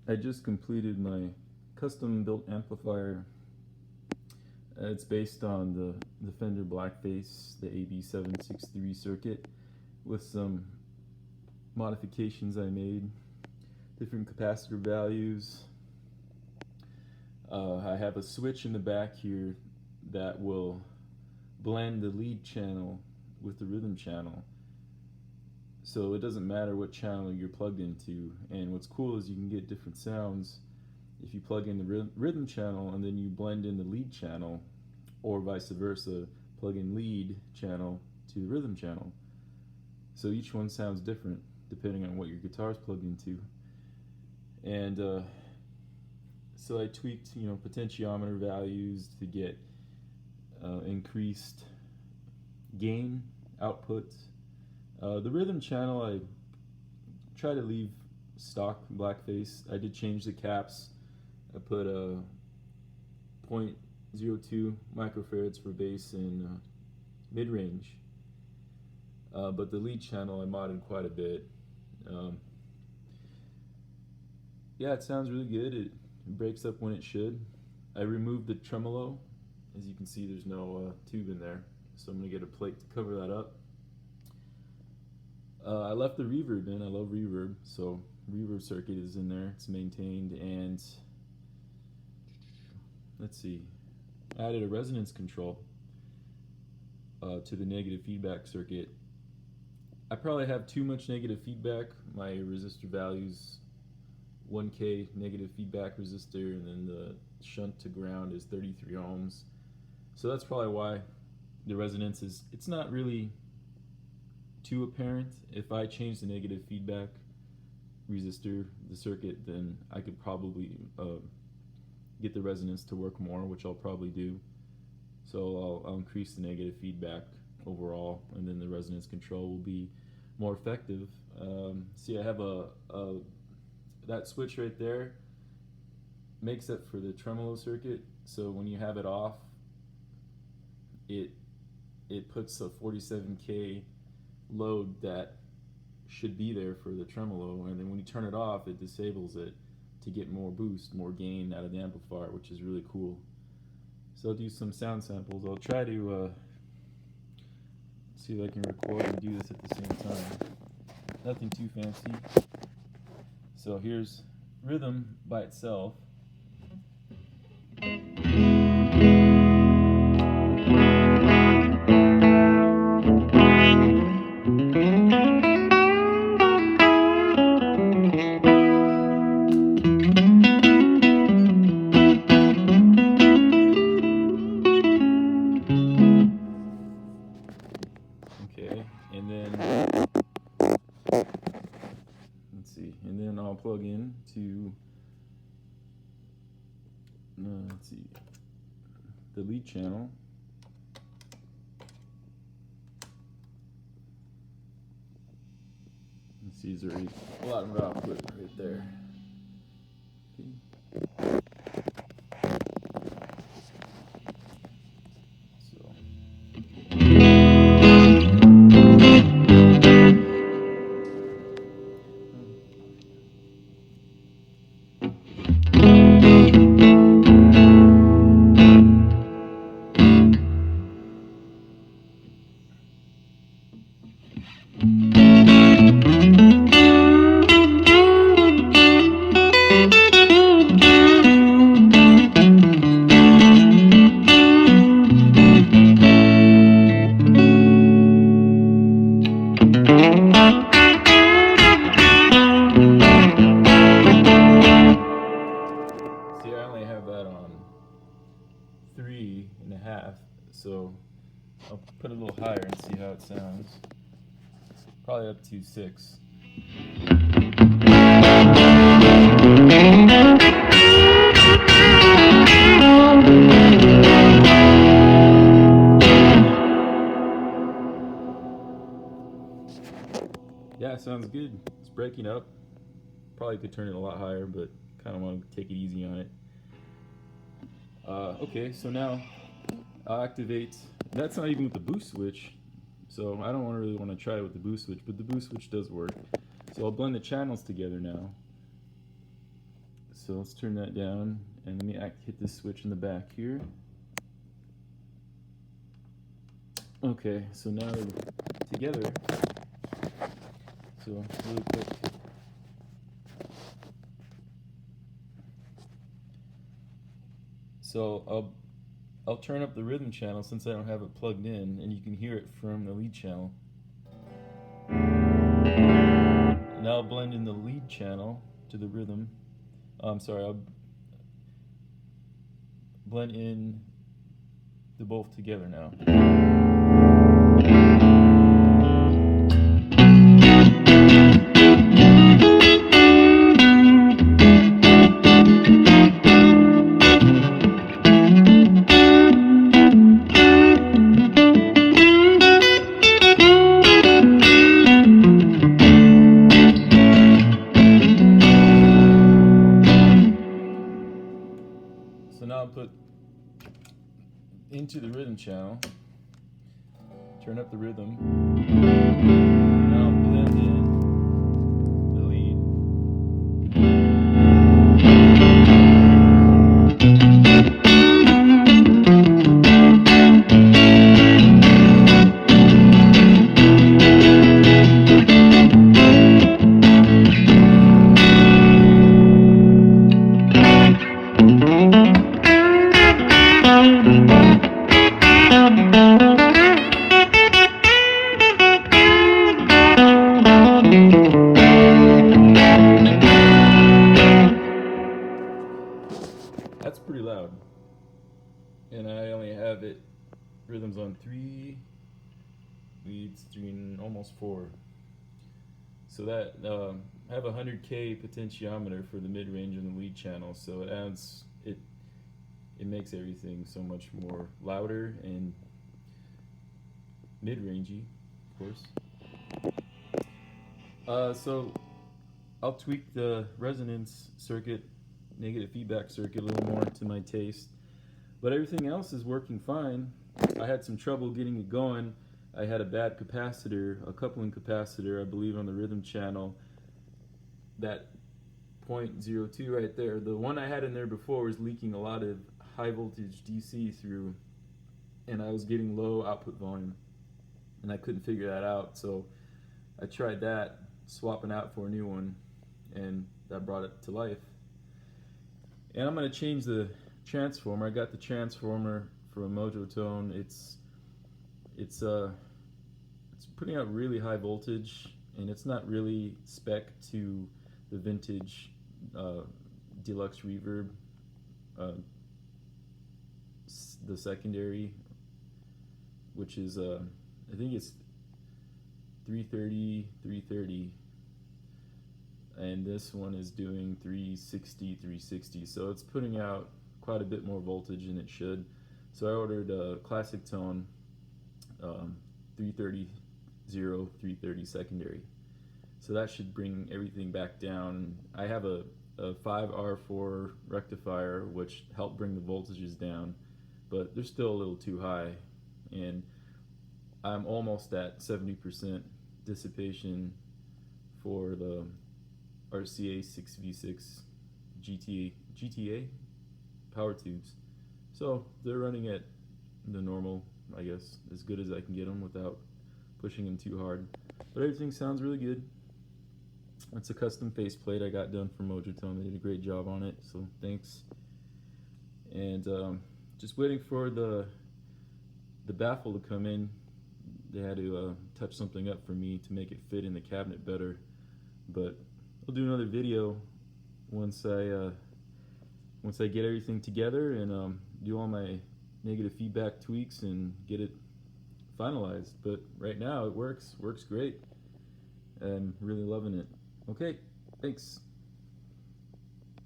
I just completed my custom built amplifier. It's based on the Fender Blackface, the AB763 circuit, with some modifications I made, different capacitor values. I have a switch in the back here that will blend the lead channel with the rhythm channel. So it doesn't matter what channel you're plugged into, and what's cool is you can get different sounds if you plug in the rhythm channel and then you blend in the lead channel, or vice versa, plug in lead channel to the rhythm channel. So each one sounds different depending on what your guitar's plugged into. And so I tweaked, potentiometer values to get increased gain output. The rhythm channel, I try to leave stock Blackface. I did change the caps. I put a 0.02 microfarads for bass and mid-range. But the lead channel I modded quite a bit. Yeah, it sounds really good. It breaks up when it should. I removed the tremolo. As you can see, there's no tube in there, so I'm going to get a plate to cover that up. I left the reverb in. I love reverb, so reverb circuit is in there. It's maintained, and let's see, I added a resonance control to the negative feedback circuit. I probably have too much negative feedback. My resistor values 1K negative feedback resistor, and then the shunt to ground is 33 ohms. So that's probably why the resonance is, it's not really too apparent. If I change the negative feedback resistor, the circuit, then I could probably get the resonance to work more, which I'll probably do. So I'll increase the negative feedback overall, and then the resonance control will be more effective. See, I have that switch right there makes up for the tremolo circuit, so when you have it off, it puts a 47K load that should be there for the tremolo, and then when you turn it off, it disables it to get more boost, more gain out of the amplifier, which is really cool. So I'll do some sound samples. I'll try to see if I can record and do this at the same time. Nothing too fancy. So here's rhythm by itself. Okay, and then let's see, and then I'll plug in to let's see, the lead channel. Let's see, there's already a lot of output right there. Okay. See, I only have that on 3.5, so I'll put it a little higher and see how it sounds. Probably up to 6. Yeah, it sounds good. It's breaking up. Probably could turn it a lot higher, but kind of want to take it easy on it. Okay, so now I'll activate. That's not even with the boost switch, so I don't really want to try it with the boost switch, but the boost switch does work. So I'll blend the channels together now. so let's turn that down, and let me hit this switch in the back here. Okay, so now they're together. So really quick. So I'll turn up the rhythm channel since I don't have it plugged in, and you can hear it from the lead channel. Now I'll blend in the lead channel to the rhythm. I'll blend in the both together now. So now I'll put into the rhythm channel, turn up the rhythm, and now I'll blend in the lead. That's pretty loud, and I only have it rhythms on 3 leads, 3 and almost 4. So that I have a 100K potentiometer for the mid-range and the lead channel, so it makes everything so much more louder and mid-rangey, of course. So I'll tweak the resonance circuit, negative feedback circuit, a little more to my taste, but everything else is working fine. I had some trouble getting it going. I had a bad capacitor, a coupling capacitor, I believe, on the rhythm channel. That 0.02 right there, the one I had in there before was leaking a lot of high voltage DC through, and I was getting low output volume, and I couldn't figure that out. So I tried that, swapping out for a new one, and that brought it to life. And I'm going to change the transformer. I got the transformer from Mojotone. It's putting out really high voltage, and it's not really spec to the vintage deluxe reverb, the secondary, which is I think it's 330, and this one is doing 360. So it's putting out quite a bit more voltage than it should. So I ordered a classic tone 330 secondary. So that should bring everything back down. I have a 5R4 rectifier which helped bring the voltages down, but they're still a little too high, and I'm almost at 70% dissipation for the RCA 6V6 GTA power tubes. So they're running at the normal, I guess, as good as I can get them without pushing them too hard. But everything sounds really good. It's a custom faceplate I got done from Mojotone. They did a great job on it, so thanks. And just waiting for the baffle to come in. They had to touch something up for me to make it fit in the cabinet better. But I'll do another video once I get everything together and do all my negative feedback tweaks and get it finalized. But right now it works great. I'm really loving it. Okay, thanks.